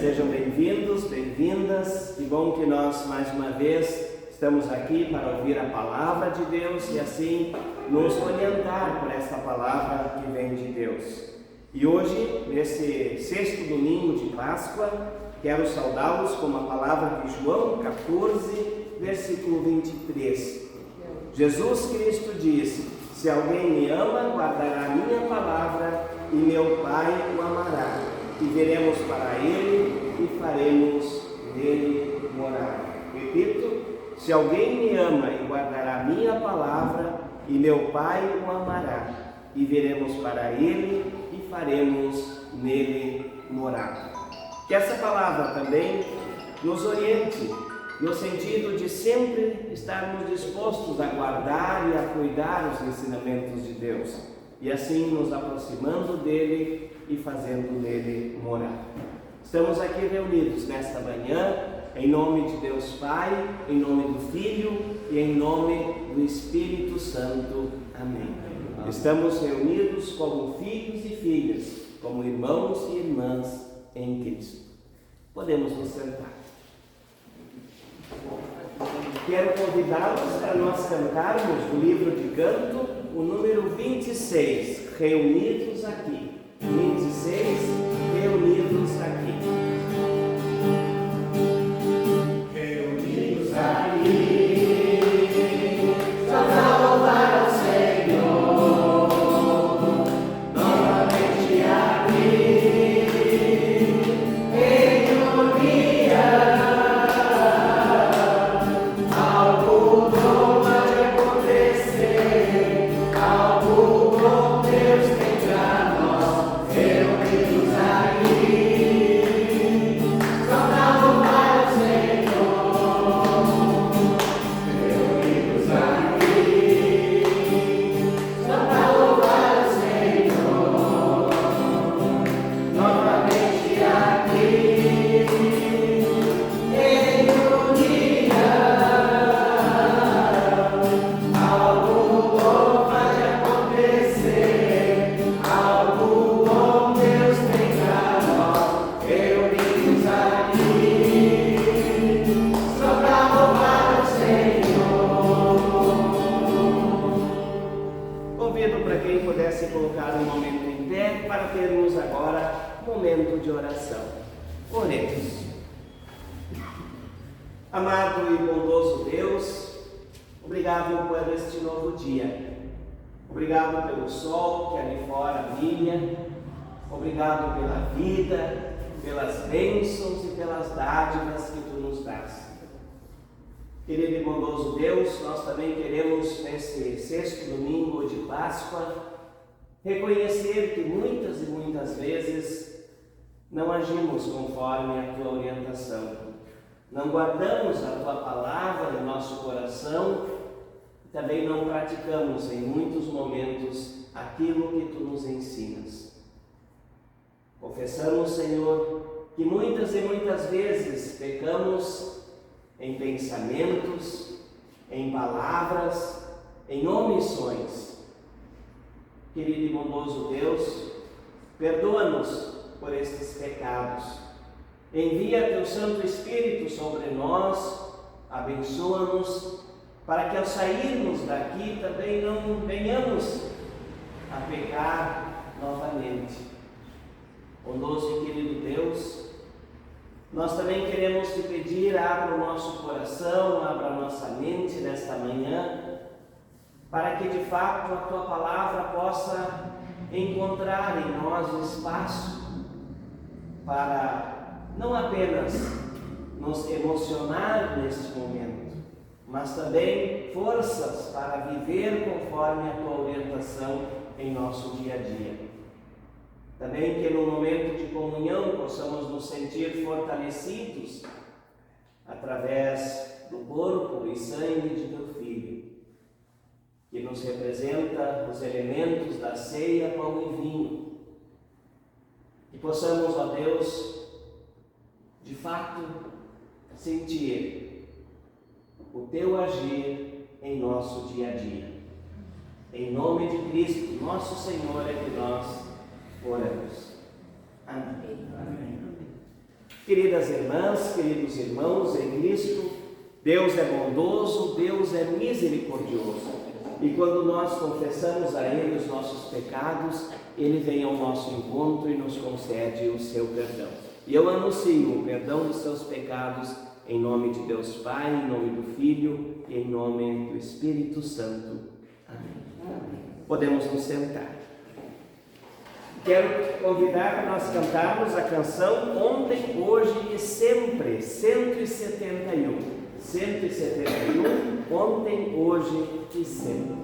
sejam bem-vindos, bem-vindas. Que bom que nós, mais uma vez, estamos aqui para ouvir a palavra de Deus e assim nos orientar por esta palavra que vem de Deus. E hoje, nesse sexto domingo de Páscoa, quero saudá-los com a palavra de João 14, versículo 23. Jesus Cristo diz: se alguém me ama, guardará a minha palavra e meu Pai o amará. E viremos para ele e faremos nele morar. Repito: se alguém me ama e guardará a minha palavra, e meu Pai o amará, e viremos para ele e faremos nele morar. Que essa palavra também nos oriente, no sentido de sempre estarmos dispostos a guardar e a cuidar os ensinamentos de Deus, e assim nos aproximando dele e fazendo nele morar. Estamos aqui reunidos nesta manhã, em nome de Deus Pai, em nome do Filho e em nome do Espírito Santo. Amém. Estamos reunidos como filhos e filhas, como irmãos e irmãs em Cristo. Podemos nos sentar. Quero convidá-los para nós cantarmos o livro de canto, o número 26, Reunidos Aqui. 26, Reunidos Aqui. Reunidos aqui, só para louvar ao Senhor, novamente aqui, em harmonia, algo bom pode acontecer, algo bom Deus tem pra nós. Reunidos aqui, só para louvar ao Senhor, reunidos aqui, só para louvar ao Senhor, novamente aqui, em harmonia, algo bom pode acontecer, algo bom Deus tem pra nós. Reunidos aqui, só pra louvar o Senhor. Convido para quem pudesse colocar um momento em pé para termos agora um momento de oração. Oremos. Amado e bondoso Deus, obrigado por este novo dia. Obrigado pelo sol que ali fora brilha. Obrigado pela vida, pelas bênçãos e pelas dádivas que tu nos dás. Querido e bondoso Deus, nós também queremos, neste sexto domingo de Páscoa, reconhecer que muitas e muitas vezes não agimos conforme a tua orientação. Não guardamos a tua palavra em nosso coração, também não praticamos em muitos momentos aquilo que tu nos ensinas. Confessamos, Senhor, que muitas e muitas vezes pecamos em pensamentos, em palavras, em omissões. Querido e bondoso Deus, perdoa-nos por estes pecados. Envia teu Santo Espírito sobre nós, abençoa-nos, para que ao sairmos daqui também não venhamos a pecar novamente. Bondoso e querido Deus, nós também queremos te pedir: abra o nosso coração, abra a nossa mente nesta manhã, para que de fato a tua palavra possa encontrar em nós espaço para não apenas nos emocionar neste momento, mas também forças para viver conforme a tua orientação em nosso dia a dia. Também que no momento de comunhão possamos nos sentir fortalecidos através do corpo e sangue de teu Filho, que nos representa os elementos da ceia, pão e vinho. E possamos, ó Deus, de fato, sentir o teu agir em nosso dia a dia. Em nome de Cristo, nosso Senhor, é que nós oramos. Amém. Amém. Queridas irmãs, queridos irmãos em Cristo, Deus é bondoso, Deus é misericordioso. E quando nós confessamos a Ele os nossos pecados, Ele vem ao nosso encontro e nos concede o seu perdão. E eu anuncio o perdão dos seus pecados em nome de Deus Pai, em nome do Filho e em nome do Espírito Santo. Amém. Podemos nos sentar. Quero convidar para nós cantarmos a canção Ontem, Hoje e Sempre, 171. 171, Ontem, Hoje e Sempre.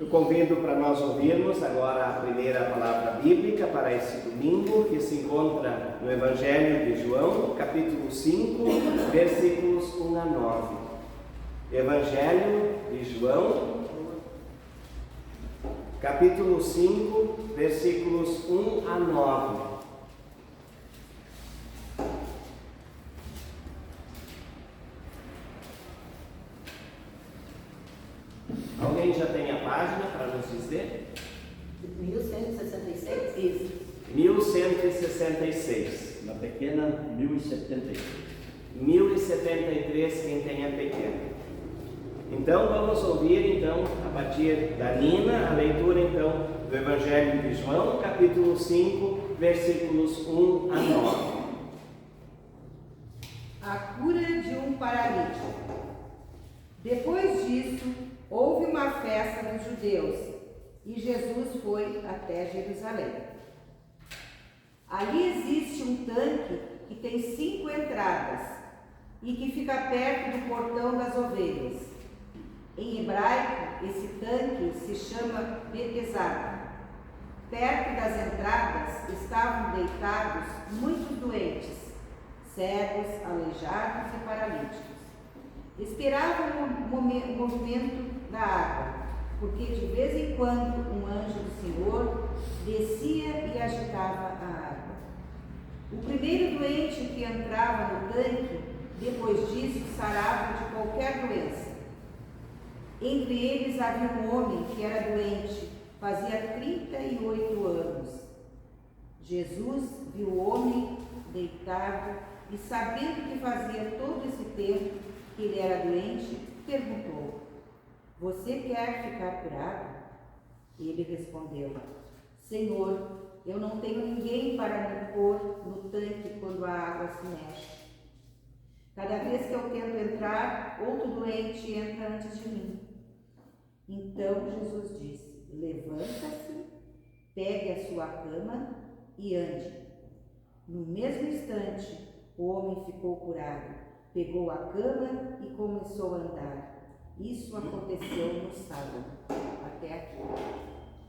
Convido para nós ouvirmos agora a primeira palavra bíblica para esse domingo, que se encontra no Evangelho de João, capítulo 5, versículos 1 a 9. Evangelho de João, capítulo 5, versículos 1 a 9. Alguém já tem a página para nos dizer? 1166? Isso. 1166. Na pequena, 1073. 1073, quem tem a pequena. Então vamos ouvir então, a partir da Nina, a leitura então do Evangelho de João, capítulo 5, versículos 1 a 9. A cura de um paralítico. Depois disso, houve uma festa dos judeus e Jesus foi até Jerusalém. Ali existe um tanque que tem 5 entradas e que fica perto do portão das ovelhas. Em hebraico, esse tanque se chama Betesda. Perto das entradas estavam deitados muitos doentes, cegos, aleijados e paralíticos. Esperavam o movimento da água, porque de vez em quando um anjo do Senhor descia e agitava a água. O primeiro doente que entrava no tanque, depois disso, sarava de qualquer doença. Entre eles havia um homem que era doente, fazia 38 anos. Jesus viu o homem deitado e, sabendo que fazia todo esse tempo que ele era doente, perguntou: Você quer ficar curado? Ele respondeu: Senhor, eu não tenho ninguém para me pôr no tanque quando a água se mexe. Cada vez que eu tento entrar, outro doente entra antes de mim. Então Jesus disse: Levanta-se, pegue a sua cama e ande. No mesmo instante, o homem ficou curado, pegou a cama e começou a andar. Isso aconteceu no sábado. Até aqui.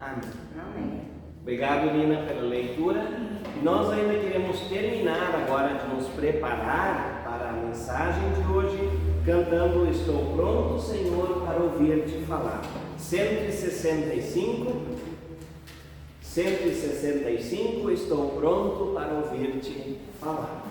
Amém. Amém. Obrigado, Lina, pela leitura. Nós ainda queremos terminar agora de nos preparar para a mensagem de hoje, cantando Estou Pronto, Senhor, para ouvir-te falar. 165, Estou pronto para ouvir-te falar.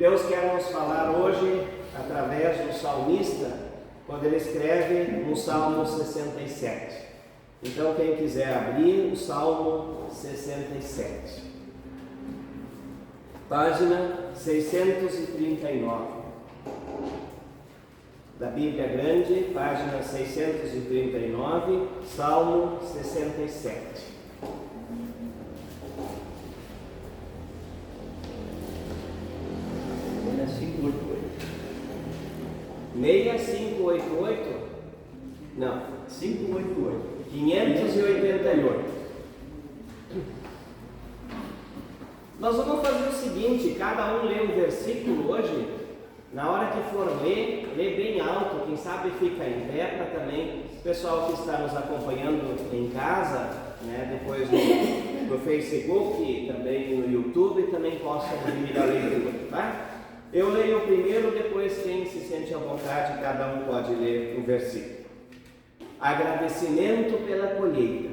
Deus quer nos falar hoje através do salmista, quando ele escreve no Salmo 67. Então, quem quiser abrir o Salmo 67, página 639, da Bíblia Grande, página 639, Salmo 67. É 588. 6588? Não. 588. 588. Nós vamos fazer o seguinte: cada um lê um versículo hoje. Na hora que for ler, lê bem alto. Quem sabe fica em pé para também o pessoal que está nos acompanhando em casa, né, depois no Facebook e também no YouTube, também possa ouvir a leitura, tá? Eu leio o primeiro, depois quem se sente à vontade, cada um pode ler o versículo. Agradecimento pela colheita.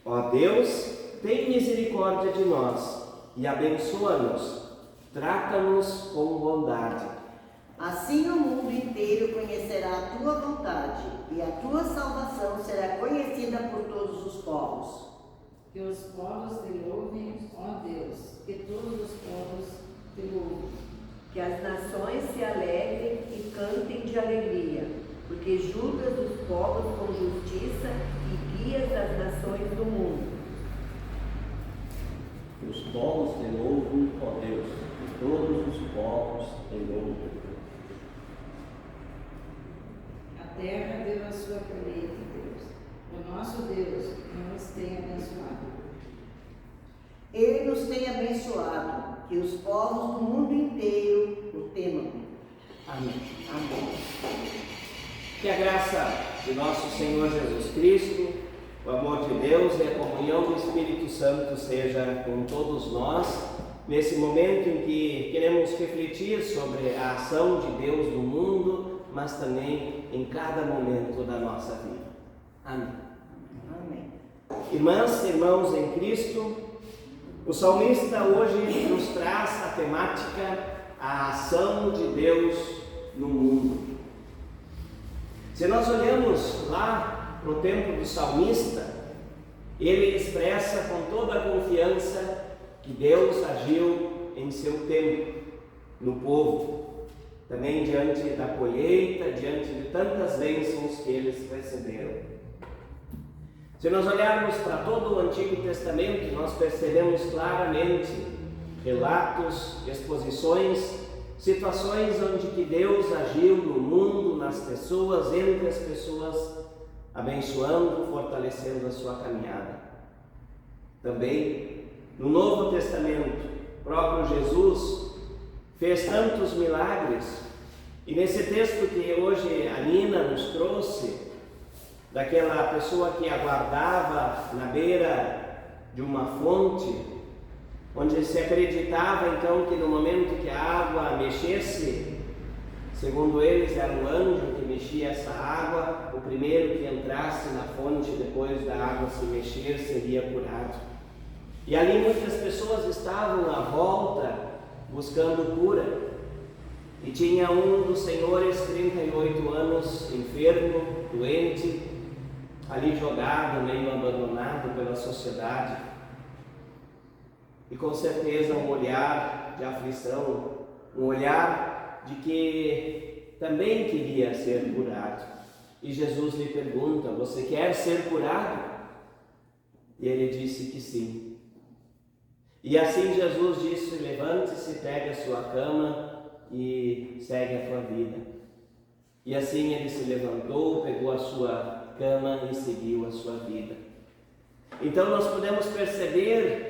Ó Deus, tem misericórdia de nós e abençoa-nos. Trata-nos com bondade. Assim o mundo inteiro conhecerá a tua vontade e a tua salvação será conhecida por todos os povos. Que os povos te louvem, ó Deus, que todos os povos te louvem. Que as nações se alegrem e cantem de alegria, porque julgas os povos com justiça e guias as nações do mundo. Que os povos te louvam, ó Deus, que todos os povos te louvam. sua colheita, Deus. O nosso Deus nos tem abençoado. Ele nos tem abençoado, que os povos do mundo inteiro o temam. Amém. Amém. Que a graça de nosso Senhor Jesus Cristo, o amor de Deus e a comunhão do Espírito Santo seja com todos nós, nesse momento em que queremos refletir sobre a ação de Deus no mundo, mas também em cada momento da nossa vida. Amém. Amém. Irmãs e irmãos em Cristo, o salmista hoje nos traz a temática, a ação de Deus no mundo. Se nós olhamos lá para o tempo do salmista, ele expressa com toda a confiança que Deus agiu em seu tempo, no povo, também diante da colheita, diante de tantas bênçãos que eles receberam. Se nós olharmos para todo o Antigo Testamento, nós percebemos claramente relatos, exposições, situações onde que Deus agiu no mundo, nas pessoas, entre as pessoas, abençoando, fortalecendo a sua caminhada. Também, no Novo Testamento, o próprio Jesus fez tantos milagres, e nesse texto que hoje a Nina nos trouxe, daquela pessoa que aguardava na beira de uma fonte, onde se acreditava então que no momento que a água mexesse, segundo eles era o anjo que mexia essa água, o primeiro que entrasse na fonte depois da água se mexer seria curado. E ali muitas pessoas estavam à volta buscando cura, e tinha um dos senhores, 38 anos, enfermo, doente, ali jogado, meio abandonado pela sociedade, e com certeza um olhar de aflição, um olhar de que também queria ser curado. E Jesus lhe pergunta: você quer ser curado? E ele disse que sim. E assim Jesus disse: levante-se, pegue a sua cama e segue a tua vida. E assim ele se levantou, pegou a sua cama e seguiu a sua vida. Então nós podemos perceber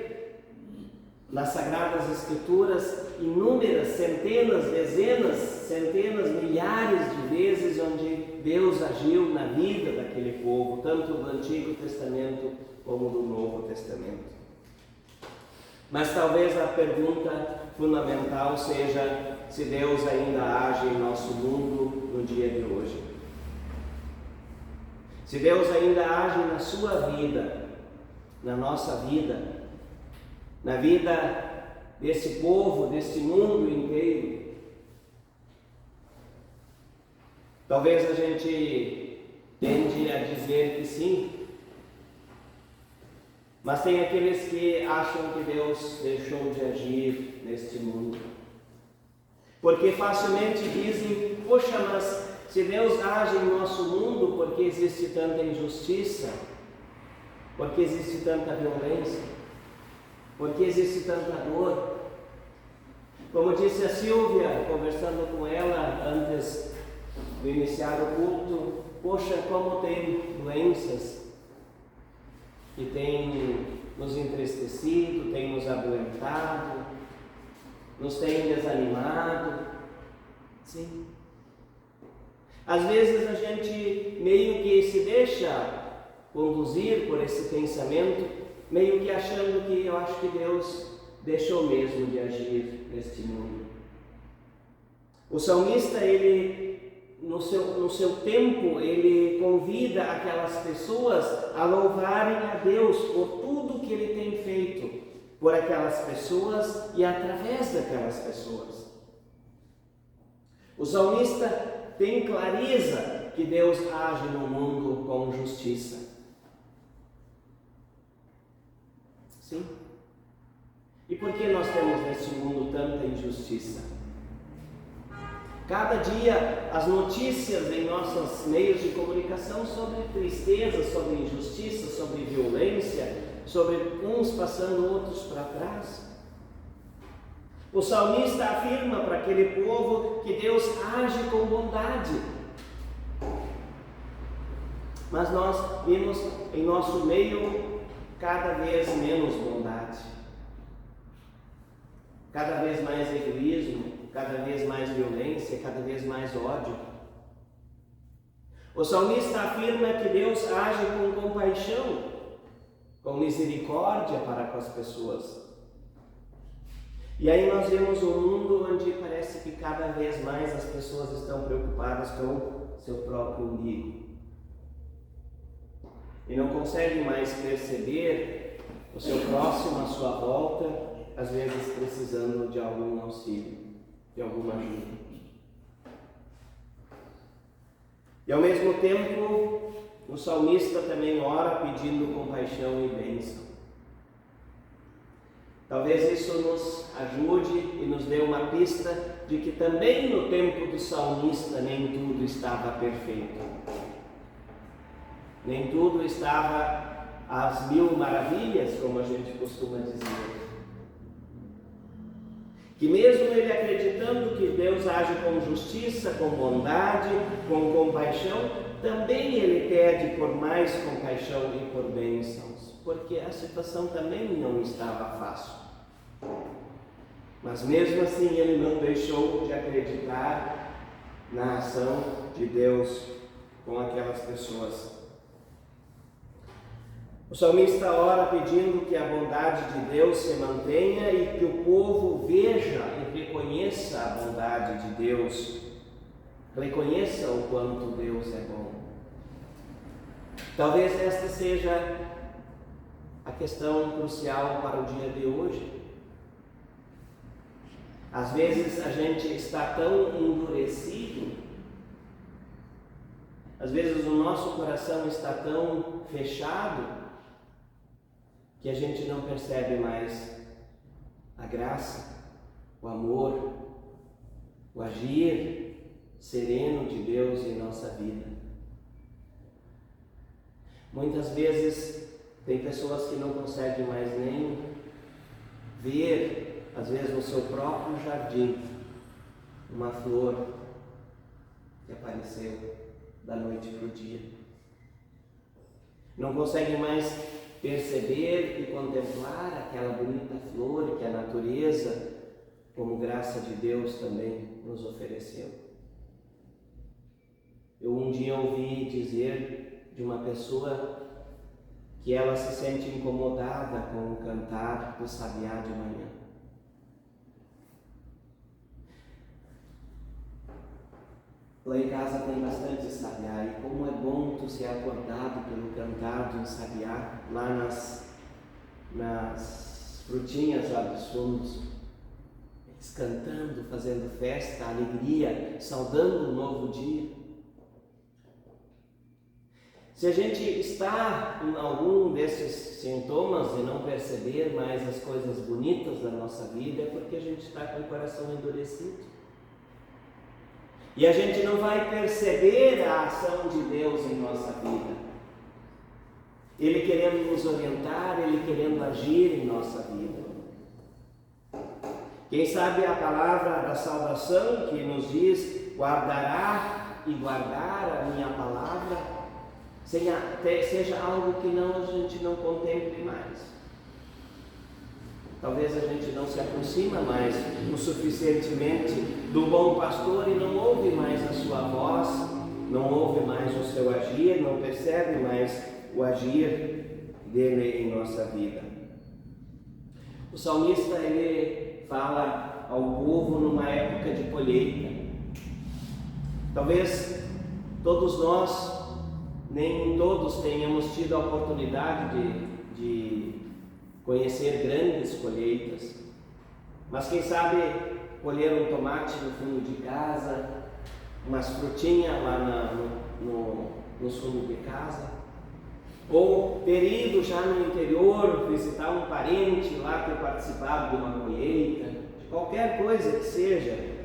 nas Sagradas Escrituras inúmeras, centenas, dezenas, centenas, milhares de vezes onde Deus agiu na vida daquele povo, tanto do Antigo Testamento como do Novo Testamento. Mas talvez a pergunta fundamental seja se Deus ainda age em nosso mundo no dia de hoje. Se Deus ainda age na sua vida, na nossa vida, na vida desse povo, desse mundo inteiro. Talvez a gente tende a dizer que sim, mas tem aqueles que acham que Deus deixou de agir neste mundo, porque facilmente dizem: poxa, mas se Deus age em nosso mundo, por que existe tanta injustiça? Por que existe tanta violência? Por que existe tanta dor? Como disse a Silvia, conversando com ela antes de iniciar o culto, poxa, como tem doenças que têm nos entristecido, têm nos adoentado, nos têm desanimado. Sim. Às vezes a gente meio que se deixa conduzir por esse pensamento, meio que achando que eu acho que Deus deixou mesmo de agir neste mundo. O salmista, ele, no seu tempo, ele convida aquelas pessoas a louvarem a Deus por tudo que ele tem feito por aquelas pessoas e através daquelas pessoas. O salmista tem clareza que Deus age no mundo com justiça. Sim. E por que nós temos neste mundo tanta injustiça? Cada dia as notícias em nossos meios de comunicação sobre tristeza, sobre injustiça, sobre violência, sobre uns passando outros para trás. O salmista afirma para aquele povo que Deus age com bondade. Mas nós vimos em nosso meio cada vez menos bondade, cada vez mais egoísmo, cada vez mais violência, cada vez mais ódio. O salmista afirma que Deus age com compaixão, com misericórdia para com as pessoas. E aí nós vemos um mundo onde parece que cada vez mais as pessoas estão preocupadas com seu próprio umbigo. E não conseguem mais perceber o seu próximo à sua volta, às vezes precisando de algum auxílio, de alguma ajuda. E ao mesmo tempo, o salmista também ora pedindo compaixão e bênção. Talvez isso nos ajude e nos dê uma pista de que também no tempo do salmista nem tudo estava perfeito. Nem tudo estava às mil maravilhas, como a gente costuma dizer. Que mesmo ele acreditando que Deus age com justiça, com bondade, com compaixão, também ele pede por mais compaixão e por bênçãos, porque a situação também não estava fácil. Mas mesmo assim ele não deixou de acreditar na ação de Deus com aquelas pessoas. O salmista ora pedindo que a bondade de Deus se mantenha e que o povo veja e reconheça a bondade de Deus, reconheça o quanto Deus é bom. Talvez esta seja a questão crucial para o dia de hoje. Às vezes a gente está tão endurecido, às vezes o nosso coração está tão fechado, que a gente não percebe mais a graça, o amor, o agir sereno de Deus em nossa vida. Muitas vezes tem pessoas que não conseguem mais nem ver, às vezes no seu próprio jardim, uma flor que apareceu da noite para o dia. Não conseguem mais perceber e contemplar aquela bonita flor que a natureza, como graça de Deus, também nos ofereceu. Eu um dia ouvi dizer de uma pessoa que ela se sente incomodada com o cantar do sabiá de manhã. Lá em casa tem bastante sabiá, e como é bom tu ser acordado pelo cantar de um sabiá lá nas frutinhas lá dos fundos, eles cantando, fazendo festa, alegria, saudando um novo dia. Se a gente está em algum desses sintomas e não perceber mais as coisas bonitas da nossa vida, é porque a gente está com o coração endurecido. E a gente não vai perceber a ação de Deus em nossa vida. Ele querendo nos orientar, Ele querendo agir em nossa vida. Quem sabe a palavra da salvação que nos diz: guardará e guardar a minha palavra, seja algo que a gente não contemple mais. Talvez a gente não se aproxima mais o suficientemente do bom pastor e não ouve mais a sua voz, não ouve mais o seu agir, não percebe mais o agir dele em nossa vida. O salmista, ele fala ao povo numa época de colheita. Talvez todos nós, nem todos tenhamos tido a oportunidade de conhecer grandes colheitas, mas quem sabe colher um tomate no fundo de casa, umas frutinhas lá no fundo de casa, ou ter ido já no interior visitar um parente lá, ter participado de uma colheita, de qualquer coisa que seja.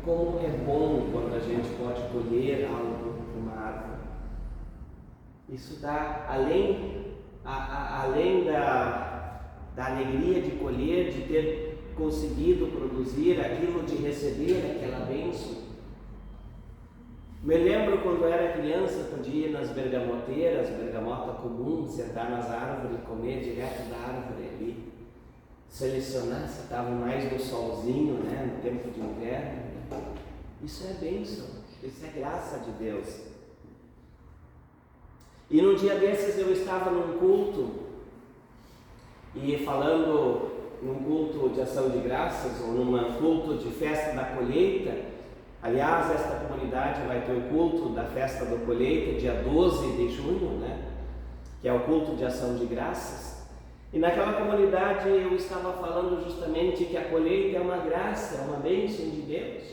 Como é bom quando a gente pode colher algo de uma árvore. Isso dá, além da alegria de colher, de ter conseguido produzir aquilo, de receber aquela bênção, Me lembro quando era criança, podia ir nas bergamoteiras, bergamota comum, sentar nas árvores, comer direto da árvore ali, selecionar se estava mais no solzinho, né, no tempo de inverno. Isso é bênção, isso é graça de Deus. E num dia desses eu estava num culto, e falando num culto de ação de graças, ou num culto de festa da colheita. Aliás, esta comunidade vai ter o culto da festa da colheita, dia 12 de junho, né? Que é o culto de ação de graças. E naquela comunidade eu estava falando justamente que a colheita é uma graça, é uma bênção de Deus.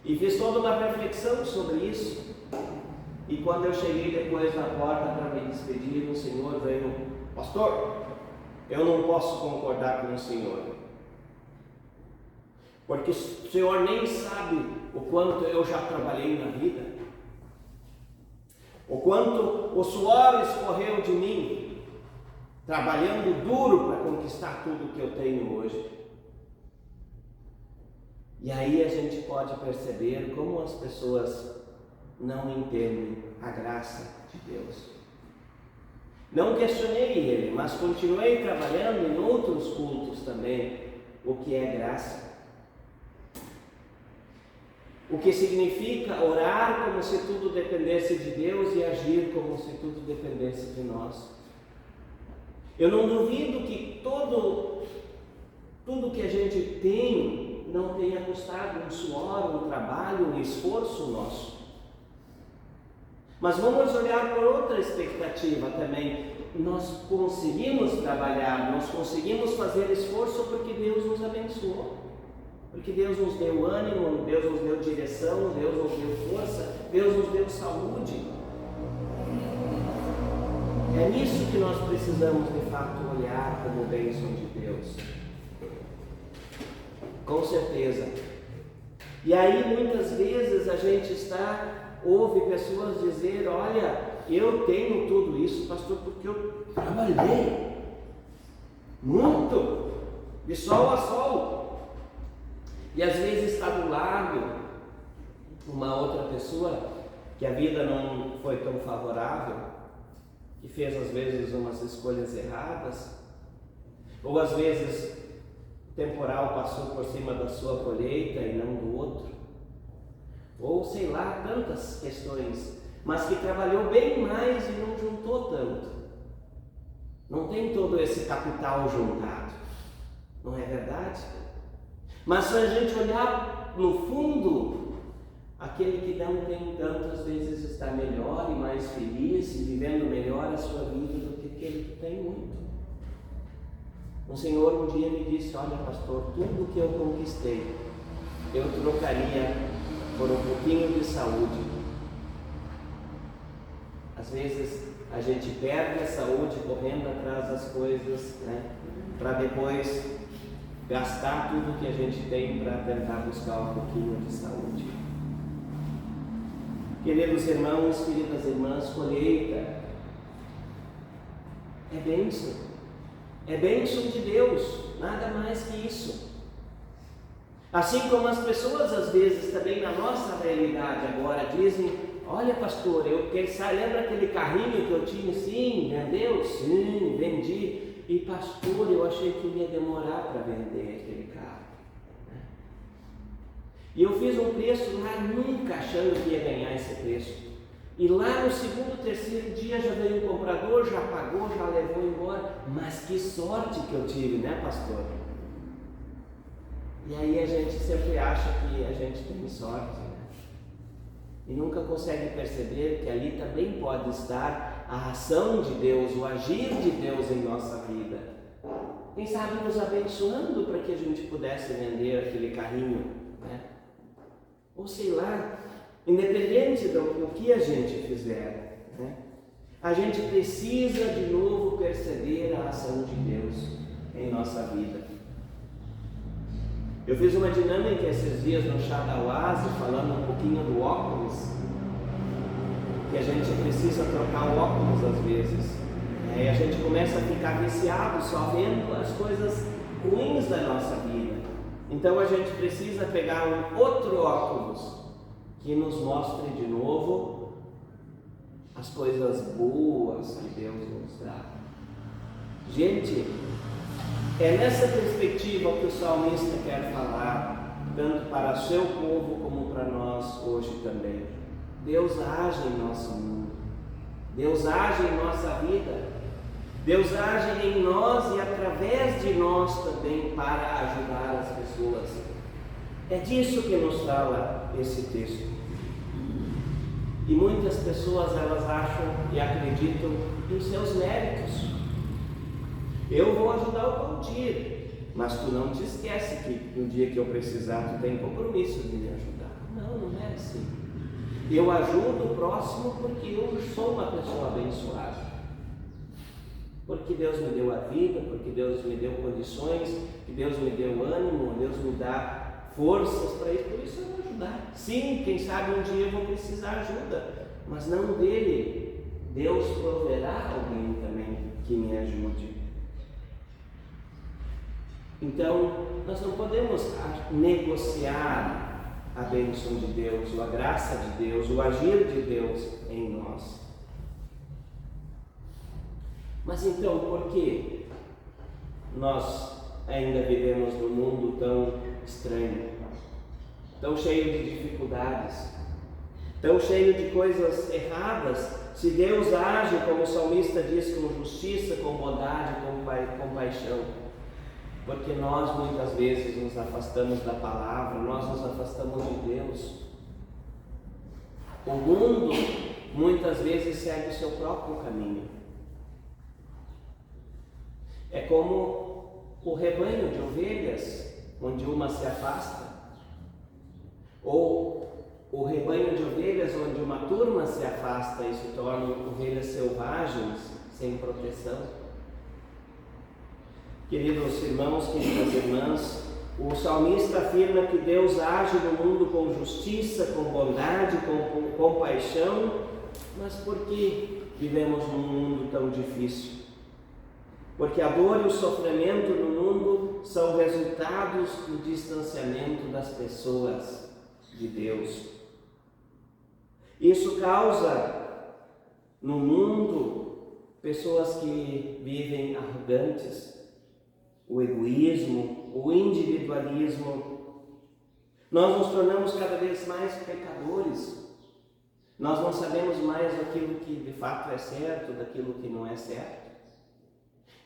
E fiz toda uma reflexão sobre isso. E quando eu cheguei depois na porta para me despedir, o Senhor veio: pastor, eu não posso concordar com o Senhor. Porque o Senhor nem sabe o quanto eu já trabalhei na vida, o quanto o suor escorreu de mim, trabalhando duro para conquistar tudo que eu tenho hoje. E aí a gente pode perceber como as pessoas não entendem a graça de Deus. Não questionei ele, mas continuei trabalhando em outros cultos também, o que é graça. O que significa orar como se tudo dependesse de Deus e agir como se tudo dependesse de nós. Eu não duvido que tudo que a gente tem não tenha custado um suor, um trabalho, um esforço nosso. Mas vamos olhar por outra expectativa também. Nós conseguimos trabalhar, nós conseguimos fazer esforço porque Deus nos abençoou. Porque Deus nos deu ânimo, Deus nos deu direção, Deus nos deu força, Deus nos deu saúde. É nisso que nós precisamos de fato olhar como bênção de Deus. Com certeza. E aí muitas vezes a gente ouve pessoas dizer: olha, eu tenho tudo isso, pastor, porque eu trabalhei muito, de sol a sol. E às vezes está do lado uma outra pessoa que a vida não foi tão favorável, que fez às vezes umas escolhas erradas, ou às vezes o temporal passou por cima da sua colheita e não do outro, ou sei lá, tantas questões, mas que trabalhou bem mais e não juntou tanto, não tem todo esse capital juntado, não é verdade? Mas se a gente olhar no fundo, aquele que não tem tanto, às vezes está melhor e mais feliz e vivendo melhor a sua vida do que aquele que tem muito. O Senhor um dia me disse: olha, pastor, tudo que eu conquistei, eu trocaria por um pouquinho de saúde. Às vezes a gente perde a saúde correndo atrás das coisas, né? Para depois gastar tudo que a gente tem para tentar buscar um pouquinho de saúde. Queridos irmãos, queridas irmãs, colheita é bênção de Deus, nada mais que isso. Assim como as pessoas às vezes também na nossa realidade agora dizem: olha, pastor, lembra aquele carrinho que eu tinha? Sim, vendeu? Sim, vendi. E pastor, eu achei que ia demorar para vender aquele carro. E eu fiz um preço lá, nunca achando que ia ganhar esse preço. E lá no segundo, terceiro dia já veio um comprador, já pagou, já levou embora. Mas que sorte que eu tive, né, pastor? E aí a gente sempre acha que a gente tem sorte, né? E nunca consegue perceber que ali também pode estar a ação de Deus, o agir de Deus em nossa vida. Quem sabe nos abençoando para que a gente pudesse vender aquele carrinho, né? Ou sei lá, independente do que a gente fizer, né? A gente precisa de novo perceber a ação de Deus em nossa vida. Eu fiz uma dinâmica esses dias no chá da Oase, falando um pouquinho do óculos, que a gente precisa trocar o óculos às vezes. E a gente começa a ficar viciado só vendo as coisas ruins da nossa vida. Então a gente precisa pegar um outro óculos, que nos mostre de novo as coisas boas que Deus nos dá. Gente, é nessa perspectiva que o salmista quer falar, tanto para o seu povo como para nós hoje também. Deus age em nosso mundo, Deus age em nossa vida, Deus age em nós e através de nós também para ajudar as pessoas. É disso que nos fala esse texto. E muitas pessoas, elas acham e acreditam em seus méritos. Eu vou ajudar o Valdir, mas tu não te esquece que no dia que eu precisar tu tem compromisso de me ajudar. Não é assim. Eu ajudo o próximo porque eu sou uma pessoa abençoada. Porque Deus me deu a vida, porque Deus me deu condições, que Deus me deu ânimo, Deus me dá forças para isso, por isso eu vou ajudar. Sim, quem sabe um dia eu vou precisar de ajuda, mas não dele. Deus proverá alguém também que me ajude. Então, nós não podemos negociar a bênção de Deus, a graça de Deus, o agir de Deus em nós. Mas então, por que nós ainda vivemos num mundo tão estranho, tão cheio de dificuldades, tão cheio de coisas erradas? Se Deus age, como o salmista diz, com justiça, com bondade, com compaixão, porque nós muitas vezes nos afastamos da palavra, nós nos afastamos de Deus. O mundo muitas vezes segue o seu próprio caminho. É como o rebanho de ovelhas, onde uma se afasta, ou o rebanho de ovelhas onde uma turma se afasta e se tornam ovelhas selvagens, sem proteção. Queridos irmãos, queridas irmãs, o salmista afirma que Deus age no mundo com justiça, com bondade, com compaixão, mas por que vivemos num mundo tão difícil? Porque a dor e o sofrimento no mundo são resultados do distanciamento das pessoas de Deus. Isso causa no mundo pessoas que vivem arrogantes, o egoísmo, o individualismo. Nós nos tornamos cada vez mais pecadores. Nós não sabemos mais aquilo que de fato é certo, daquilo que não é certo.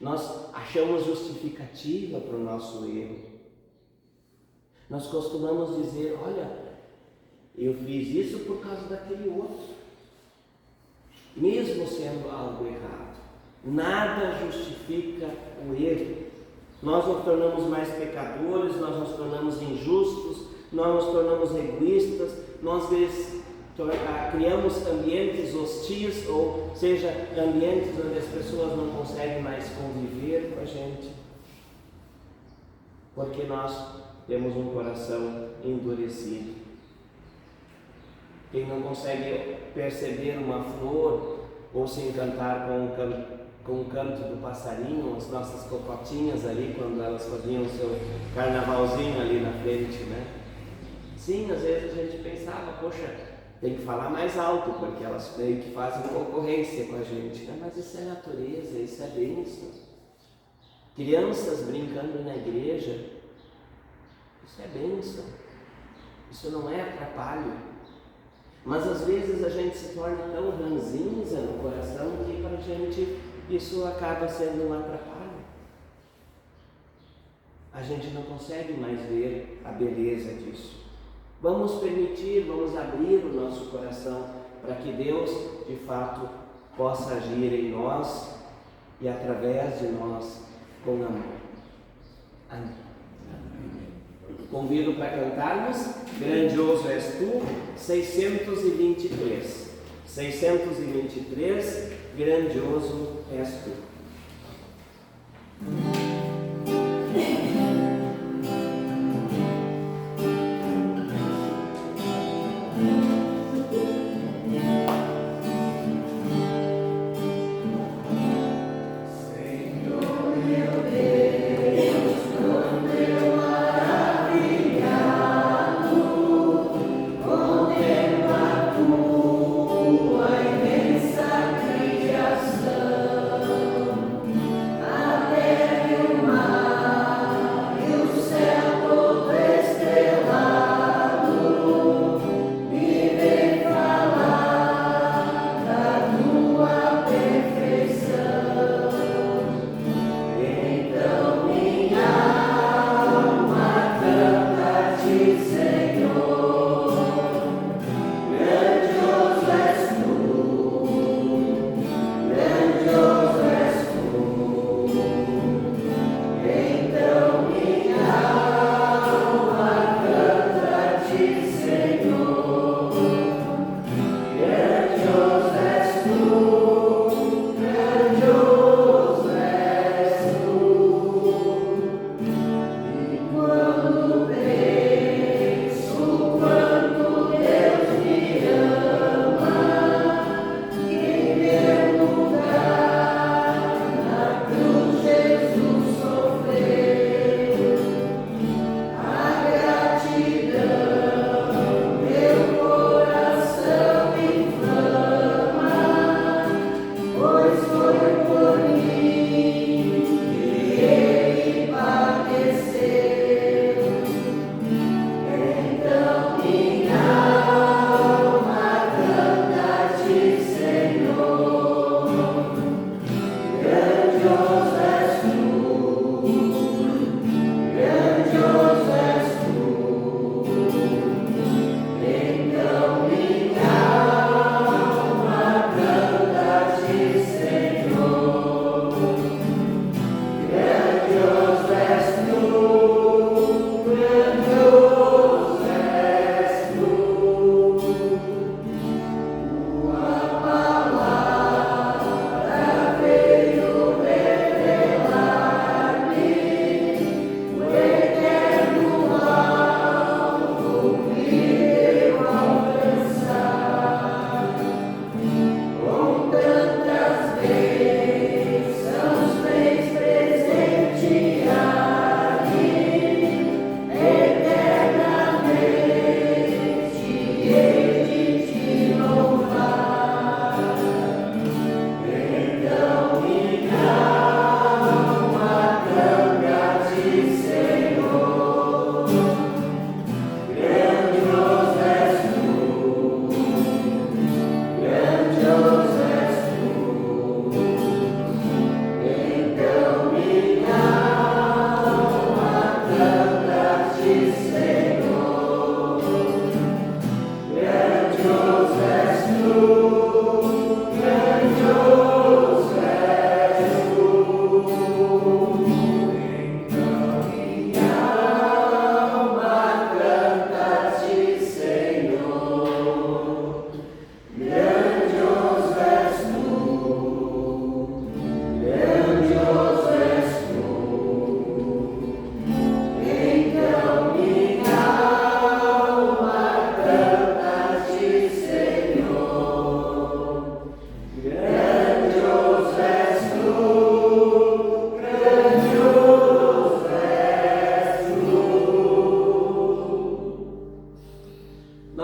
Nós achamos justificativa para o nosso erro. Nós costumamos dizer, olha, eu fiz isso por causa daquele outro, mesmo sendo algo errado. Nada justifica o erro. Nós nos tornamos mais pecadores, nós nos tornamos injustos, nós nos tornamos egoístas, nós criamos ambientes hostis, ou seja, ambientes onde as pessoas não conseguem mais conviver com a gente, porque nós temos um coração endurecido. Quem não consegue perceber uma flor ou se encantar com o canto do passarinho, as nossas cocotinhas ali, quando elas faziam o seu carnavalzinho ali na frente, né? Sim, às vezes a gente pensava, poxa, tem que falar mais alto, porque elas meio que fazem concorrência com a gente, né? Mas isso é natureza, isso é bênção. Crianças brincando na igreja, isso é bênção, isso não é atrapalho. Mas às vezes a gente se torna tão ranzinza no coração que para a gente isso acaba sendo um atrapalho. A gente não consegue mais ver a beleza disso. Vamos permitir, vamos abrir o nosso coração para que Deus, de fato, possa agir em nós e através de nós com amor. Amém. Convido para cantarmos Grandioso És Tu, 623. 623, Grandioso És Tu. Contemplamos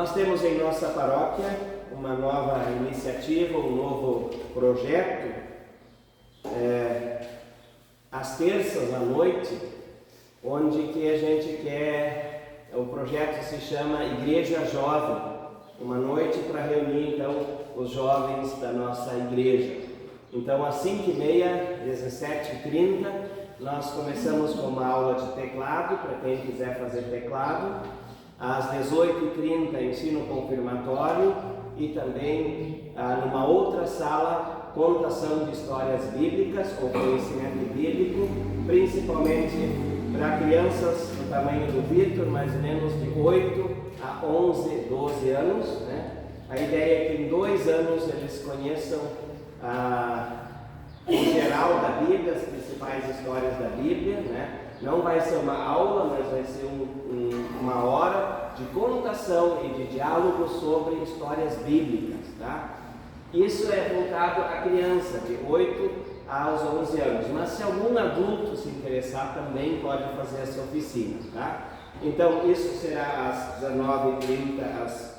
Nós temos em nossa paróquia uma nova iniciativa, um novo projeto. Às terças à noite, onde que a gente quer, o projeto se chama Igreja Jovem, uma noite para reunir então os jovens da nossa igreja. Então às 5h30, 17h30, nós começamos com uma aula de teclado, para quem quiser fazer teclado. Às 18h30, ensino confirmatório e também numa outra sala, contação de histórias bíblicas ou conhecimento bíblico, principalmente para crianças do tamanho do Vitor, mais ou menos de 8 a 11, 12 anos, né? A ideia é que em 2 anos eles conheçam o geral da Bíblia, as principais histórias da Bíblia, né? Não vai ser uma aula, mas vai ser uma hora de contação e de diálogo sobre histórias bíblicas, tá? Isso é voltado à criança de 8 aos 11 anos, mas se algum adulto se interessar também pode fazer essa oficina, tá? Então isso será às 19h30, às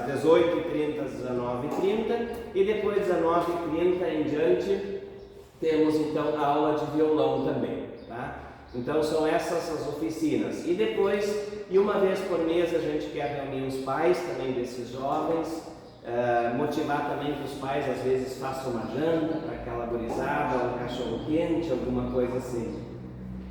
18h30, às 19h30 e depois 19h30 em diante temos então a aula de violão também, tá? Então são essas as oficinas. E depois, uma vez por mês, a gente quer reunir os pais também desses jovens, motivar também que os pais às vezes façam uma janta para aquela gurizada, um cachorro quente, alguma coisa assim,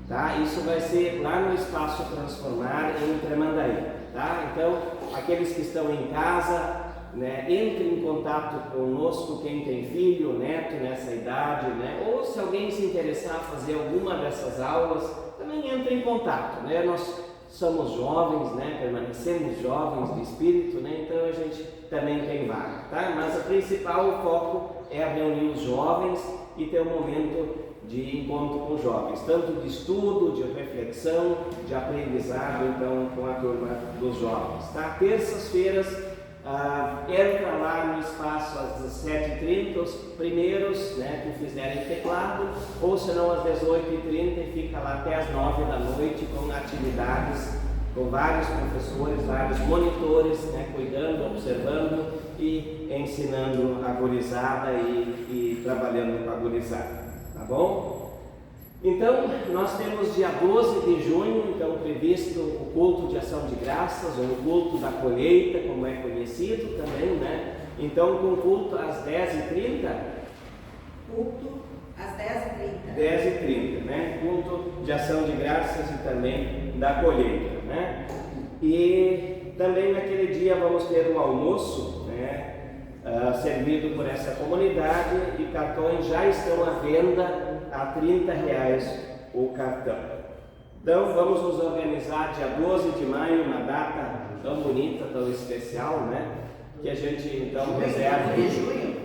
tá? Isso vai ser lá no Espaço Transformar em Tramandaí, tá? Então aqueles que estão em casa, né, entre em contato conosco, quem tem filho, neto nessa idade, né, ou se alguém se interessar a fazer alguma dessas aulas, também entre em contato, né? Nós somos jovens, né, permanecemos jovens de espírito, né, então a gente também tem vaga, tá? Mas o principal foco é reunir os jovens e ter um momento de encontro com os jovens, tanto de estudo, de reflexão, de aprendizado, então, com a turma dos jovens, tá? Terças-feiras, entra lá no espaço às 17h30, os primeiros, né, que fizerem teclado, ou se não às 18h30 e fica lá até às 9 da noite com atividades, com vários professores, vários monitores, né, cuidando, observando e ensinando a gurizada e trabalhando com a gurizada, tá bom? Então, nós temos dia 12 de junho, então, previsto o culto de ação de graças, ou o culto da colheita, como é conhecido também, né? Então, com culto às 10h30. Culto às 10h30. 10h30, né? Culto de ação de graças e também da colheita, né? E também naquele dia vamos ter um almoço, né? Servido por essa comunidade, e cartões já estão à venda a R$30 o cartão. Então vamos nos organizar dia 12 de maio, uma data tão bonita, tão especial, né? Que a gente então reserva. 12 de junho.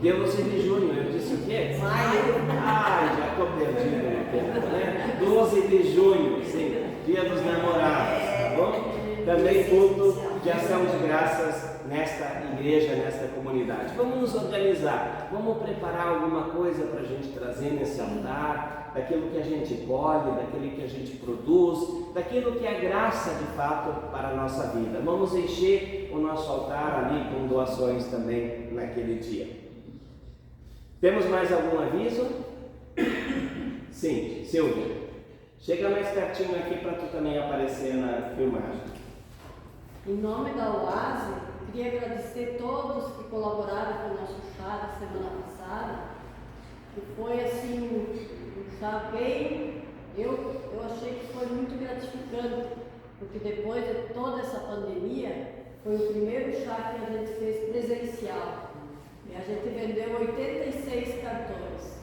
12 de junho, eu disse o quê? Maio. Já estou perdido no tempo, né? 12 de junho, sim, dia dos namorados, tá bom? Também culto de ação de graças nesta igreja, nesta comunidade. Vamos nos organizar, vamos preparar alguma coisa para a gente trazer nesse altar, daquilo que a gente colhe, daquilo que a gente produz, daquilo que é graça de fato para a nossa vida. Vamos encher o nosso altar ali com doações também naquele dia. Temos mais algum aviso? Sim, Silvia. Chega mais pertinho aqui para tu também aparecer na filmagem. Em nome da OASE, queria agradecer a todos que colaboraram com o nosso chá da semana passada, que foi assim um chá bem, eu achei que foi muito gratificante, porque depois de toda essa pandemia, foi o primeiro chá que a gente fez presencial, e a gente vendeu 86 cartões.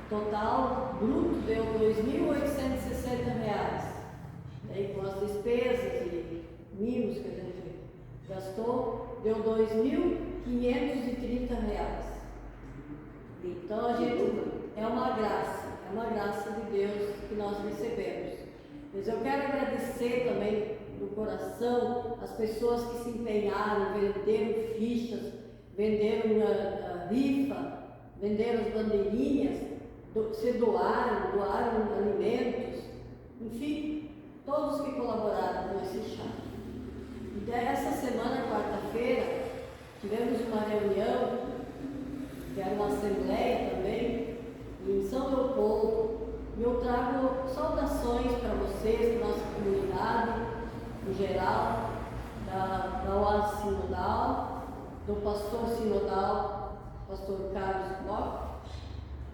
O total bruto deu R$2.860, daí com as despesas e mimos que a gente gastou, deu R$2.530. Então a gente é uma graça de Deus que nós recebemos. Mas eu quero agradecer também do coração as pessoas que se empenharam, venderam fichas, venderam a rifa, venderam as bandeirinhas, se doaram alimentos, enfim, todos que colaboraram com esse chá. E essa semana, quarta-feira, tivemos uma reunião, que era uma assembleia também, em São Leopoldo. E eu trago saudações para vocês, para nossa comunidade, no geral, da Oásis Sinodal, do pastor sinodal, pastor Carlos Bock.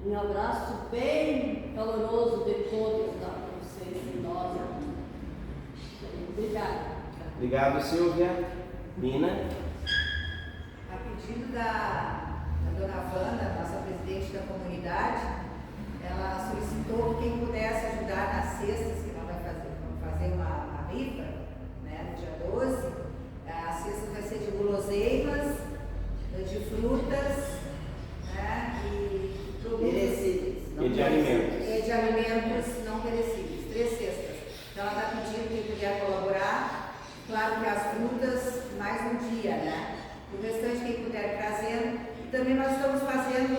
Um abraço bem caloroso de todos para vocês e nós aqui. Obrigada. Obrigado, Silvia. Nina? A pedido da dona Wanda, nossa presidente da comunidade, ela solicitou que quem pudesse ajudar nas cestas, que nós vamos fazer uma rifa, né, no dia 12, a cesta vai ser de guloseimas, de frutas, né, e produtos Perecíveis. E de alimentos. e de alimentos não perecíveis, 3 cestas. Então ela está pedindo quem puder colaborar, claro que as frutas mais um dia, né? O restante quem puder trazendo. E também nós estamos fazendo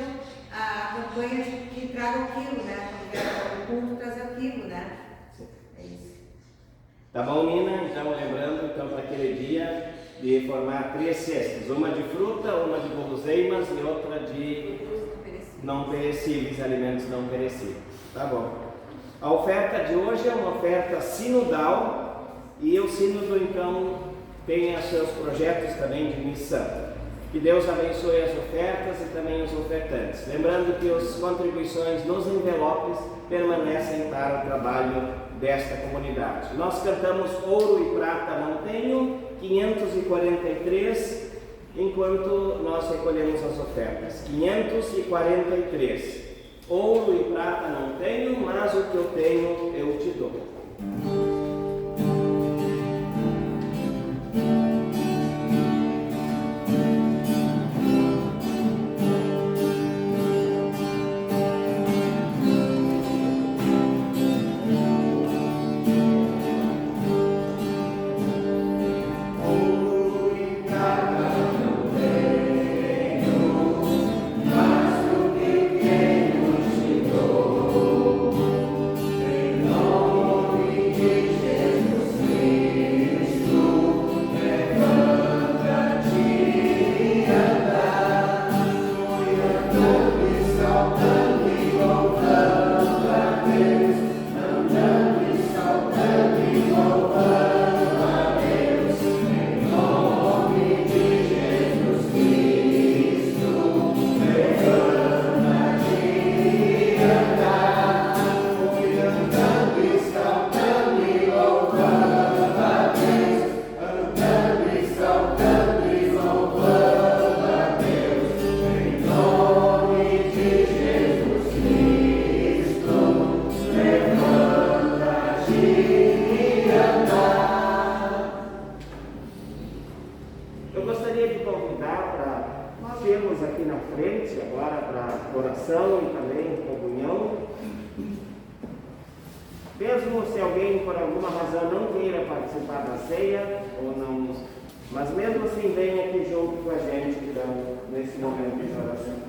a campanha de que traga o quilo, né? Quando vier o culto, trazer o quilo, né? É isso. Tá bom, Nina? Então, lembrando, para aquele dia, de formar 3 cestas. Uma de fruta, uma de guloseimas e outra de não perecíveis, alimentos não perecíveis. Tá bom. A oferta de hoje é uma oferta sinodal e o sínodo, então, tem os seus projetos também de missão. Que Deus abençoe as ofertas e também os ofertantes. Lembrando que as contribuições nos envelopes permanecem para o trabalho desta comunidade. Nós cantamos Ouro e Prata Não Tenho, 543, enquanto nós recolhemos as ofertas. 543. Ouro e prata não tenho, mas o que eu tenho eu te dou. Mesmo se alguém por alguma razão não queira participar da ceia, ou não, mas mesmo assim venha aqui junto com a gente então, nesse momento de oração.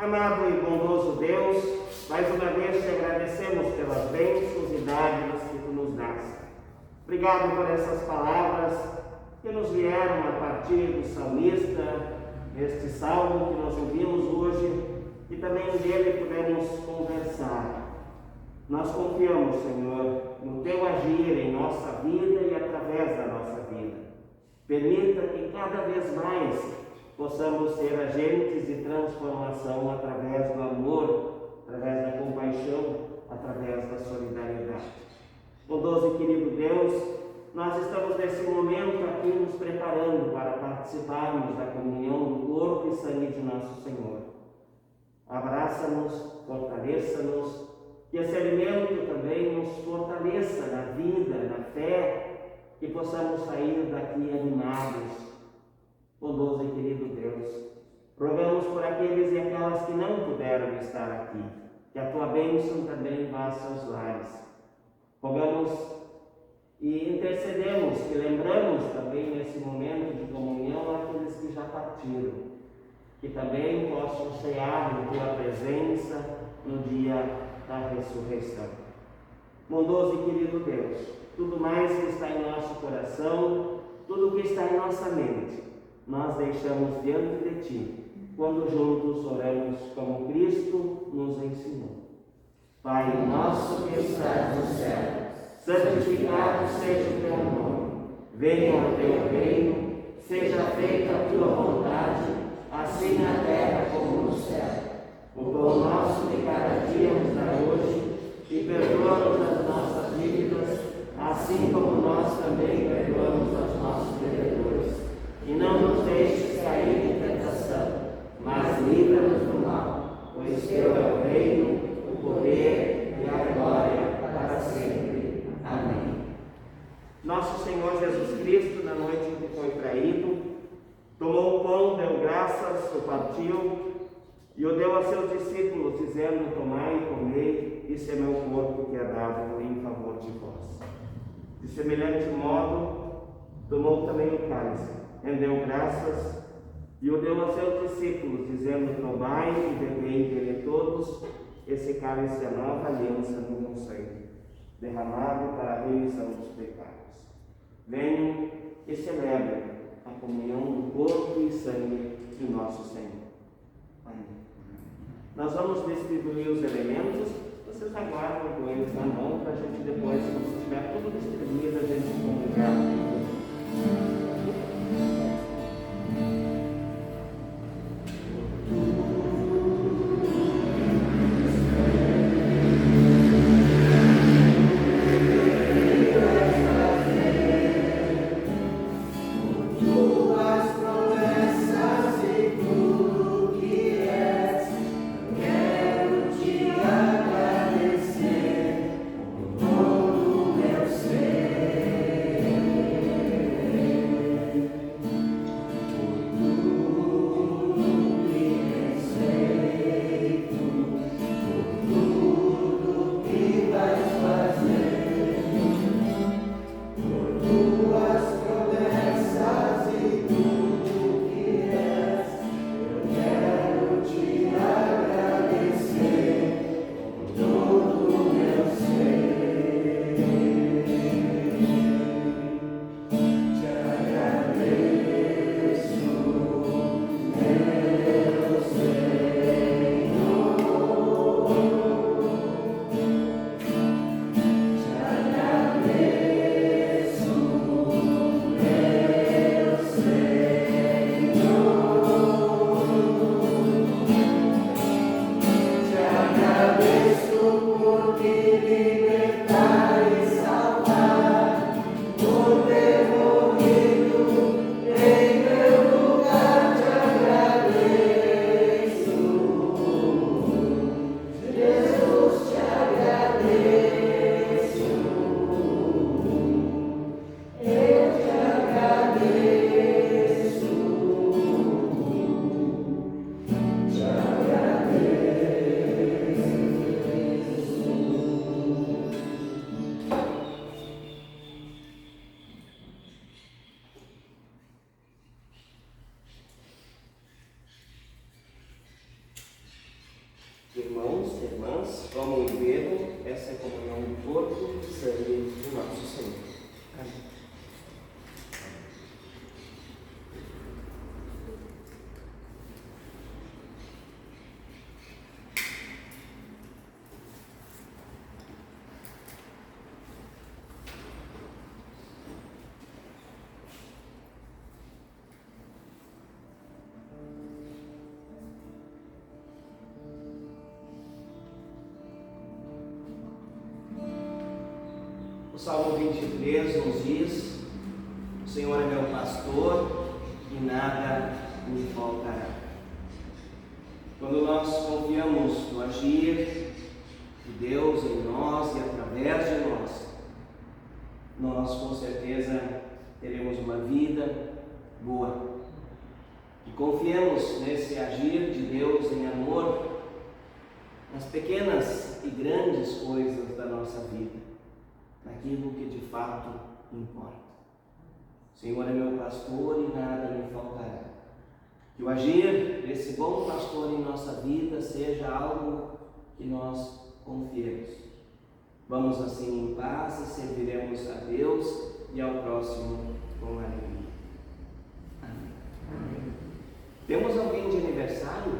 Amado e bondoso Deus, mais uma vez te agradecemos pelas bênçãos e dádivas que tu nos dás. Obrigado por essas palavras que nos vieram a partir do salmista, este salmo que nós ouvimos hoje, e também dele pudemos conversar. Nós confiamos, Senhor, no teu agir em nossa vida e através da nossa vida. Permita que cada vez mais possamos ser agentes de transformação através do amor, através da compaixão, através da solidariedade. Bondoso e querido Deus, nós estamos nesse momento aqui nos preparando para participarmos da comunhão do corpo e sangue de nosso Senhor. Abraça-nos, fortaleça-nos, que esse alimento também nos fortaleça na vida, na fé, que possamos sair daqui animados, Bondoso e querido Deus, rogamos por aqueles e aquelas que não puderam estar aqui, que a tua bênção também vá aos seus lares. Rogamos e intercedemos, que lembramos também nesse momento de comunhão aqueles que já partiram, que também possam cear em tua presença no dia da ressurreição. Bondoso e querido Deus, tudo mais que está em nosso coração, tudo que está em nossa mente, nós deixamos diante de Ti, quando juntos oramos como Cristo nos ensinou. Pai nosso que estás no céu, santificado seja o teu nome. Venha o teu reino, seja feita a tua vontade, assim na terra como no céu. O pão nosso de cada dia nos dá hoje, e perdoa-nos as nossas dívidas, assim como nós também perdoamos aos nossos devedores. E não nos deixes cair em tentação, mas livra-nos do mal, pois teu é o reino, o poder e a glória para sempre. Amém. Nosso Senhor Jesus Cristo, na noite em que foi traído, tomou o pão, deu graças, o partiu e o deu a seus discípulos, dizendo: tomai e comei, isso é meu corpo que é dado em favor de vós. De semelhante modo, tomou também o cálice, rendeu graças e o deu a seus discípulos, dizendo: tomai e bebei dele todos, esse cálice é a nova aliança no meu sangue, derramado para a remissão dos pecados. Venham e celebrem a comunhão do corpo e sangue de nosso Senhor. Amém. Nós vamos distribuir os elementos, vocês aguardam com eles na mão para a gente depois, quando tiver tudo distribuído, a gente comunicar. Irmãos e irmãs, vamos ver essa comunhão do corpo e sangue de nosso Senhor. Amém. O Salmo 23 nos diz: o Senhor é meu pastor e nada me faltará. Quando nós confiamos no agir de Deus em nós e através de nós com certeza teremos uma vida boa. E confiemos nesse agir de Deus em amor nas pequenas e grandes coisas da nossa vida, naquilo que de fato importa. O Senhor é meu pastor e nada me faltará. Que o agir desse bom pastor em nossa vida seja algo que nós confiemos. Vamos assim em paz e serviremos a Deus e ao próximo com alegria. Amém. Temos alguém de aniversário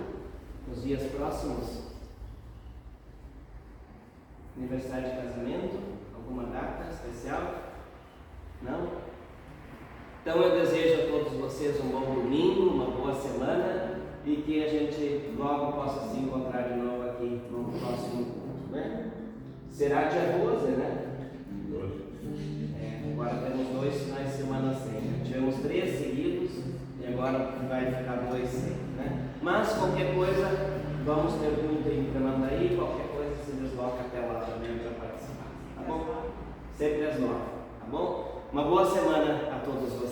nos dias próximos? Aniversário de casamento? Alguma data especial? Não? Então eu desejo a todos vocês um bom domingo, uma boa semana e que a gente logo possa se encontrar de novo aqui no próximo culto, né? Será dia 12, né? Agora temos 2 finais de semana sem, né? Tivemos 3 seguidos e agora vai ficar 2 sem, né? Mas qualquer coisa, vamos ter culto em Tramandaí, qualquer coisa se desloca até lá também para participar, tá bom? Sempre às 9, tá bom? Uma boa semana a todos vocês.